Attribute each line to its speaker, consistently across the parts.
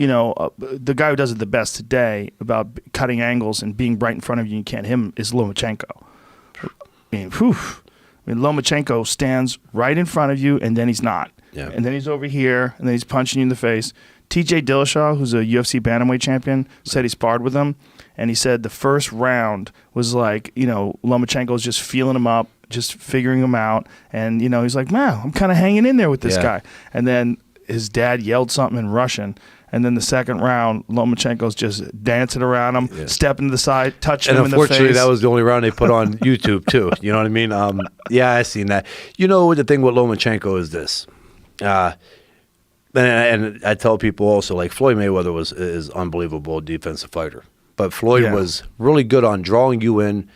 Speaker 1: the guy who does it the best today about cutting angles and being right in front of you and you can't hit him is Lomachenko. Lomachenko stands right in front of you and then he's not.
Speaker 2: Yeah.
Speaker 1: And then he's over here and then he's punching you in the face. TJ Dillashaw, who's a UFC bantamweight champion, said he sparred with him. And he said the first round was like, Lomachenko's just feeling him up, just figuring him out. And, he's like, man, I'm kind of hanging in there with this guy. And then his dad yelled something in Russian. And then the second round, Lomachenko's just dancing around him, stepping to the side, touching him in the face. And
Speaker 2: unfortunately, that was the only round they put on YouTube, too. You know what I mean? Yeah, I seen that. The thing with Lomachenko is this. And I tell people also, like Floyd Mayweather is unbelievable defensive fighter. But Floyd was really good on drawing you in,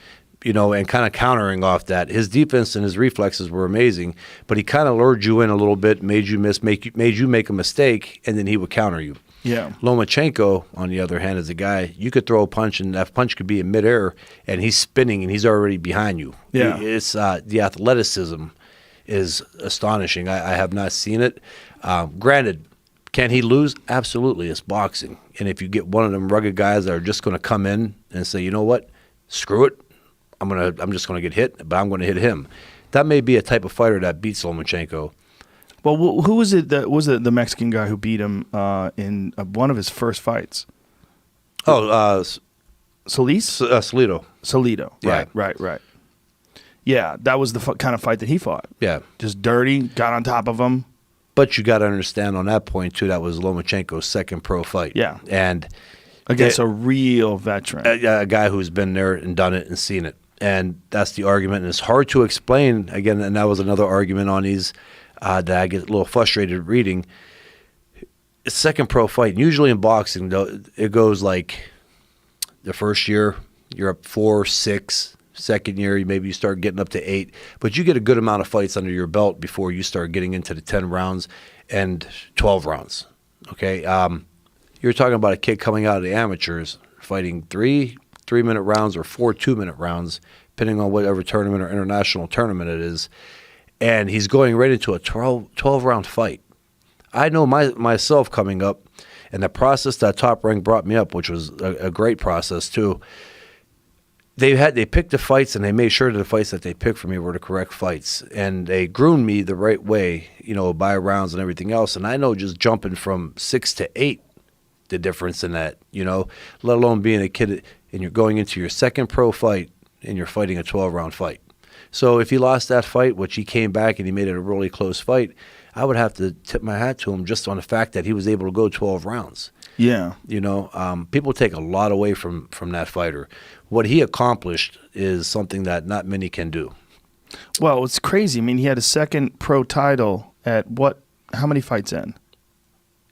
Speaker 2: and kind of countering off that. His defense and his reflexes were amazing, but he kind of lured you in a little bit, made you miss, made you make a mistake, and then he would counter you.
Speaker 1: Yeah.
Speaker 2: Lomachenko, on the other hand, is a guy you could throw a punch, and that punch could be in midair, and he's spinning, and he's already behind you.
Speaker 1: Yeah.
Speaker 2: It's the athleticism is astonishing. I have not seen it. Granted, can he lose? Absolutely. It's boxing. And if you get one of them rugged guys that are just going to come in and say, you know what, screw it, I'm just going to get hit, but I'm going to hit him. That may be a type of fighter that beats Lomachenko.
Speaker 1: Well, who was it? Was it the Mexican guy who beat him in one of his first fights?
Speaker 2: Salido.
Speaker 1: Salido.
Speaker 2: Yeah.
Speaker 1: Right. Yeah, that was the kind of fight that he fought.
Speaker 2: Yeah.
Speaker 1: Just dirty, got on top of him.
Speaker 2: But you got to understand on that point, too, that was Lomachenko's second pro fight.
Speaker 1: Yeah.
Speaker 2: And
Speaker 1: against a real veteran.
Speaker 2: A guy who's been there and done it and seen it. And that's the argument. And it's hard to explain, again, and that was another argument on these that I get a little frustrated reading. Second pro fight. And usually in boxing, though, it goes like the first year, you're up 4, 6. Second year, maybe you start getting up to 8. But you get a good amount of fights under your belt before you start getting into the 10 rounds and 12 rounds. Okay? You're talking about a kid coming out of the amateurs fighting 3 3-minute rounds or 4 2-minute rounds, depending on whatever tournament or international tournament it is. And he's going right into a 12-round fight. I know myself coming up, and the process that Top Rank brought me up, which was a great process too. They picked the fights, and they made sure that the fights that they picked for me were the correct fights, and they groomed me the right way, by rounds and everything else. And I know just jumping from 6 to 8, the difference in that, let alone being a kid and you're going into your second pro fight and you're fighting a 12-round fight. So if he lost that fight, which he came back and he made it a really close fight, I would have to tip my hat to him just on the fact that he was able to go 12 rounds.
Speaker 1: Yeah.
Speaker 2: People take a lot away from that fighter. What he accomplished is something that not many can do.
Speaker 1: Well, it's crazy. I mean, he had a second pro title at how many fights in?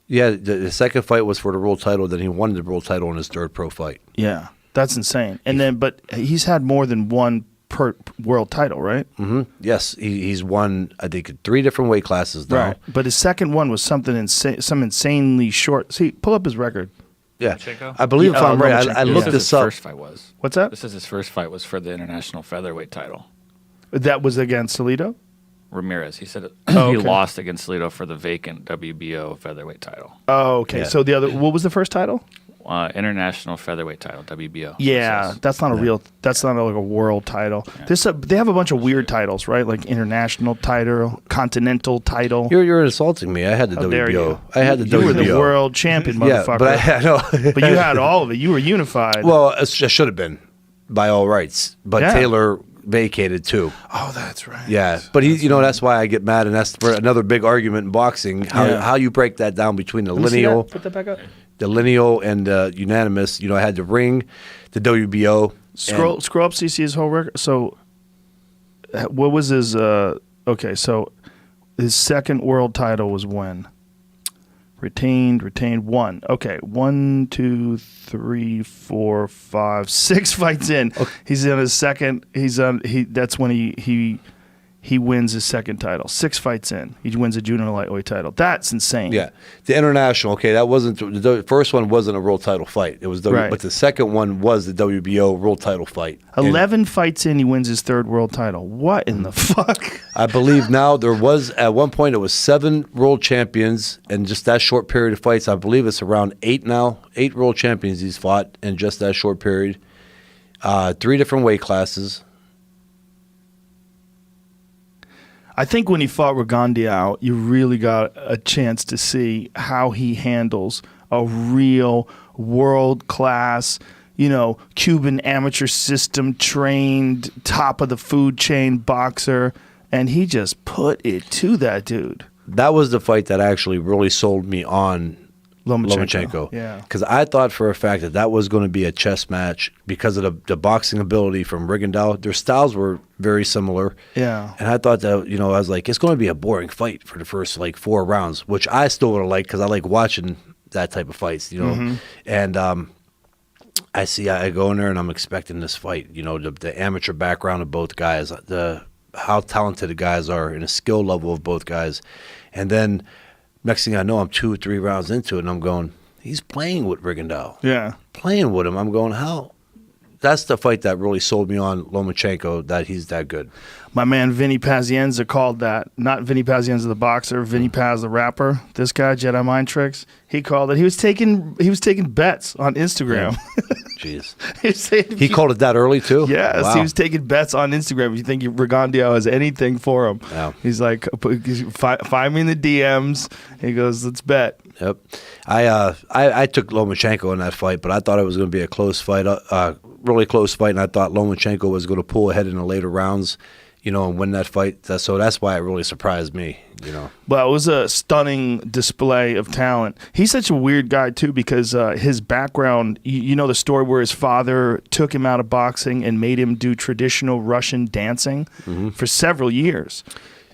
Speaker 2: Yeah, the second fight was for the world title. Then he won the world title in his third pro fight.
Speaker 1: Yeah, that's insane. And then, but he's had more than one per world title, right?
Speaker 2: Mm-hmm. Yes, he's won, I think, 3 different weight classes now.
Speaker 1: Right, but his second one was something some insanely short. See, pull up his record.
Speaker 2: Yeah,
Speaker 3: Lomachenko?
Speaker 2: I believe if I'm right. I looked this up.
Speaker 3: First fight was.
Speaker 1: What's that?
Speaker 3: This is his first fight was for the international featherweight title.
Speaker 1: That was against Salido?
Speaker 3: Ramirez. He said
Speaker 1: Oh,
Speaker 3: he
Speaker 1: okay.
Speaker 3: lost against Salido for the vacant WBO featherweight title.
Speaker 1: Oh, okay.
Speaker 2: Yeah.
Speaker 1: So what was the first title?
Speaker 3: International featherweight title, WBO.
Speaker 1: Yeah, that's not a real. That's not like a world title.
Speaker 3: Yeah.
Speaker 1: They have a bunch of weird titles, right? Like international title, continental title.
Speaker 2: You're insulting me. I had the
Speaker 1: How dare
Speaker 2: WBO.
Speaker 1: you.
Speaker 2: I had the
Speaker 1: You
Speaker 2: WBO.
Speaker 1: were the world champion,
Speaker 2: Yeah,
Speaker 1: motherfucker.
Speaker 2: but I know.
Speaker 1: But you had all of it. You were unified.
Speaker 2: Well, I should have been, by all rights. But
Speaker 1: Yeah.
Speaker 2: Taylor vacated too.
Speaker 1: Oh, that's right.
Speaker 2: Yeah, but that's why I get mad, and that's for another big argument in boxing. How you break that down between the
Speaker 1: Let me see
Speaker 2: lineal,
Speaker 1: that. Put that back up.
Speaker 2: the lineal and unanimous. I had the ring, the WBO.
Speaker 1: Scroll up, so you see his whole record. So, what was his? Okay, so his second world title was when? Retained, one. Okay, 1, 2, 3, 4, 5, 6 fights in.
Speaker 2: Okay.
Speaker 1: He's in his second. That's when he he wins his second title. 6 fights in, he wins a junior lightweight title. That's insane.
Speaker 2: Yeah, the international. Okay, that wasn't the first one. Wasn't a world title fight. It was but the second one was the WBO world title fight.
Speaker 1: 11 fights in, he wins his 3rd world title. What in the fuck?
Speaker 2: I believe now there was at one point it was 7 world champions in just that short period of fights. I believe it's around 8 now. 8 world champions he's fought in just that short period. 3 different weight classes.
Speaker 1: I think when he fought Rigondeaux, you really got a chance to see how he handles a real world-class, Cuban amateur system trained, top of the food chain boxer, and he just put it to that dude.
Speaker 2: That was the fight that actually really sold me on Lomachenko.
Speaker 1: Yeah.
Speaker 2: Because I thought for a fact that was going to be a chess match because of the boxing ability from Rigondeaux. Their styles were very similar.
Speaker 1: Yeah.
Speaker 2: And I thought that, I was like, it's going to be a boring fight for the first, 4 rounds, which I still would have liked because I like watching that type of fights,
Speaker 1: Mm-hmm.
Speaker 2: And I go in there and I'm expecting this fight, the amateur background of both guys, how talented the guys are and the skill level of both guys. And then next thing I know, I'm 2 or 3 rounds into it, and I'm going, he's playing with Rigondeaux.
Speaker 1: Yeah.
Speaker 2: Playing with him. I'm going, how? That's the fight that really sold me on Lomachenko, that he's that good.
Speaker 1: My man Vinny Pazienza called that, not Vinny Pazienza the boxer, Vinny Paz the rapper. This guy, Jedi Mind Tricks, he called it. He was taking bets on Instagram.
Speaker 2: Jeez. He called it that early too?
Speaker 1: Yes,
Speaker 2: Wow.
Speaker 1: He was taking bets on Instagram. If you think Rigondeaux has anything for him,
Speaker 2: Yeah.
Speaker 1: he's like, find me in the DMs. He goes, let's bet.
Speaker 2: Yep. I took Lomachenko in that fight, but I thought it was going to be a close fight, really close fight, and I thought Lomachenko was going to pull ahead in the later rounds, and win that fight. So that's why it really surprised me,
Speaker 1: Well, it was a stunning display of talent. He's such a weird guy, too, because his background, you know the story where his father took him out of boxing and made him do traditional Russian dancing for several years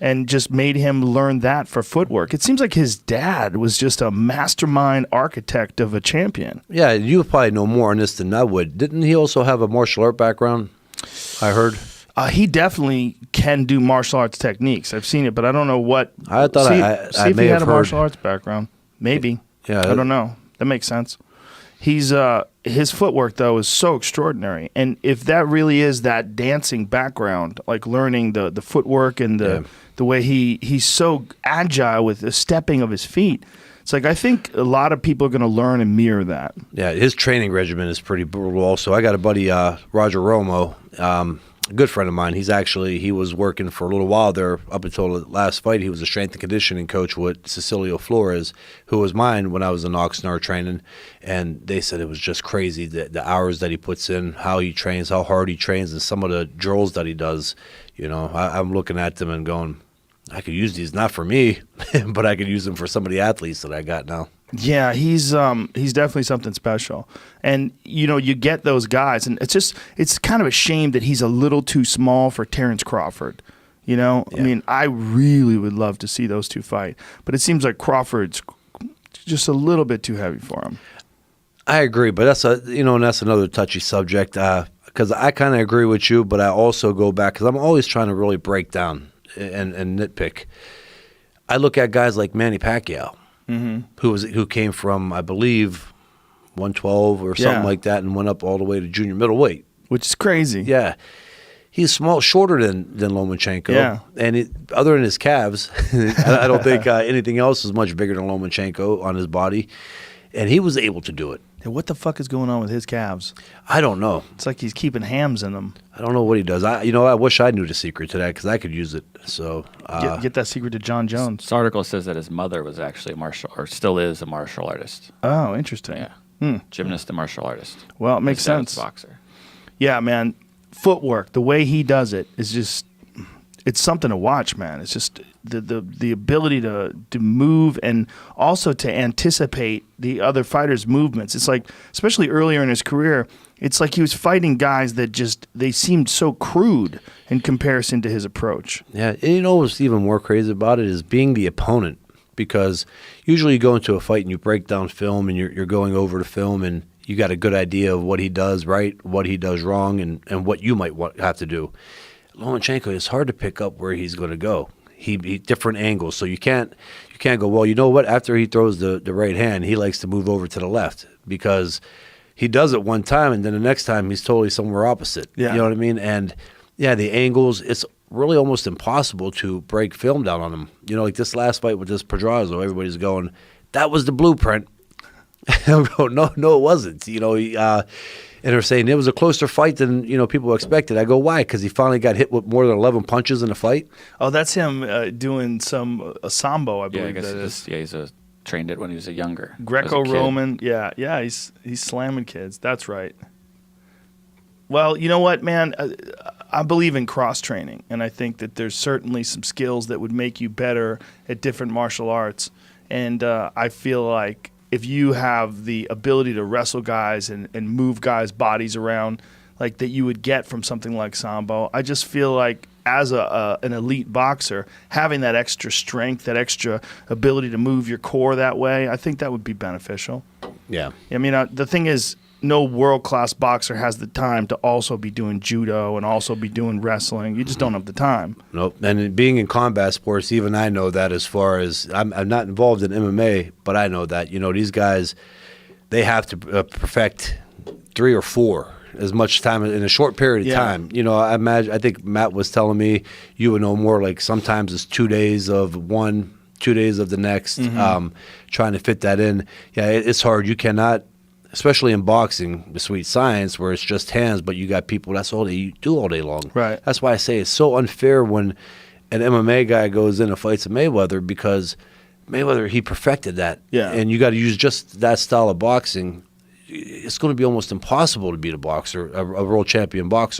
Speaker 1: and just made him learn that for footwork. It seems like his dad was just a mastermind architect of a champion.
Speaker 2: Yeah, you probably know more on this than I would. Didn't he also have a martial art background, I heard?
Speaker 1: He definitely can do martial arts techniques. I've seen it, but I don't know what.
Speaker 2: I thought
Speaker 1: see if
Speaker 2: may
Speaker 1: he
Speaker 2: have
Speaker 1: had a
Speaker 2: heard.
Speaker 1: martial arts background. Maybe.
Speaker 2: Yeah,
Speaker 1: I don't know. That makes sense. He's his footwork though is so extraordinary, and if that really is that dancing background, like learning the footwork and the way he's so agile with the stepping of his feet. It's like I think a lot of people are going to learn and mirror that.
Speaker 2: Yeah, his training regimen is pretty brutal. Also, I got a buddy, Roger Romo. A good friend of mine. He was working for a little while there up until the last fight. He was a strength and conditioning coach with Cecilio Flores, who was mine when I was in Oxnard training. And they said it was just crazy, the hours that he puts in, how he trains, how hard he trains, and some of the drills that he does. I'm looking at them and going, I could use these, not for me, but I could use them for some of the athletes that I got now.
Speaker 1: Yeah, he's definitely something special. And, you get those guys, and it's kind of a shame that he's a little too small for Terrence Crawford.
Speaker 2: Yeah.
Speaker 1: I mean, I really would love to see those two fight, but it seems like Crawford's just a little bit too heavy for him.
Speaker 2: I agree, but that's another touchy subject because I kind of agree with you, but I also go back because I'm always trying to really break down and nitpick. I look at guys like Manny Pacquiao. Who came from, I believe, 112 or something like that and went up all the way to junior middleweight.
Speaker 1: Which is crazy.
Speaker 2: Yeah. He's shorter than Lomachenko.
Speaker 1: Yeah.
Speaker 2: And other than his calves, I don't think anything else is much bigger than Lomachenko on his body. And he was able to do it.
Speaker 1: And what the fuck is going on with his calves?
Speaker 2: I don't know.
Speaker 1: It's like he's keeping hams in them.
Speaker 2: I don't know what he does. I wish I knew the secret to that because I could use it. So
Speaker 1: get that secret to John Jones.
Speaker 3: This article says that his mother was actually still is a martial artist.
Speaker 1: Oh, interesting.
Speaker 3: Yeah. Gymnast and martial artist.
Speaker 1: Well, it makes
Speaker 3: His dad's
Speaker 1: sense.
Speaker 3: Boxer.
Speaker 1: Yeah, man. Footwork, the way he does it is just, it's something to watch, man. It's just the ability to move and also to anticipate the other fighters' movements. It's like, especially earlier in his career, it's like he was fighting guys that they seemed so crude in comparison to his approach.
Speaker 2: Yeah, and what's even more crazy about it is being the opponent, because usually you go into a fight and you break down film and you're going over the film and you got a good idea of what he does right, what he does wrong, and what you might have to do. Lomachenko, it's hard to pick up where he's going to go. He different angles, so you can't go, well, you know what? After he throws the right hand, he likes to move over to the left because he does it one time, and then the next time he's totally somewhere opposite.
Speaker 1: Yeah.
Speaker 2: You know what I mean? And yeah, the angles, it's really almost impossible to break film down on him. You know, like this last fight with this Pedraza, everybody's going, that was the blueprint. I'm going, no, it wasn't. You know, and they're saying it was a closer fight than, you know, people expected. I go, why? Because he finally got hit with more than 11 punches in the fight.
Speaker 1: Oh, that's him doing some sambo, I
Speaker 3: Yeah, I
Speaker 1: believe
Speaker 3: guess
Speaker 1: that is.
Speaker 3: he's trained it when he was a younger.
Speaker 1: Greco-Roman. Yeah, he's slamming kids. That's right. Well, you know what, man? I believe in cross-training, and I think that there's certainly some skills that would make you better at different martial arts. And I feel like if you have the ability to wrestle guys and move guys' bodies around like that you would get from something like Sambo, I just feel like as an elite boxer, having that extra strength, that extra ability to move your core that way, I think that would be beneficial.
Speaker 2: Yeah.
Speaker 1: I mean, the thing is, no world-class boxer has the time to also be doing judo and also be doing wrestling. You just don't have the time.
Speaker 2: Nope. And being in combat sports, even I know that as far as I'm not involved in MMA, but I know that, you know, these guys, they have to perfect 3 or 4 as much time in a short period of time. You know, I think Matt was telling me you would know more, like sometimes it's 2 days of one, 2 days of the next, trying to fit that in. Yeah, it's hard. You cannot, especially in boxing, the sweet science where it's just hands, but you got people, that's all they do all day long.
Speaker 1: Right.
Speaker 2: That's why I say it's so unfair when an MMA guy goes in and fights a Mayweather, because Mayweather, he perfected that.
Speaker 1: Yeah.
Speaker 2: And you got to use just that style of boxing. It's going to be almost impossible to beat a boxer, a world champion boxer.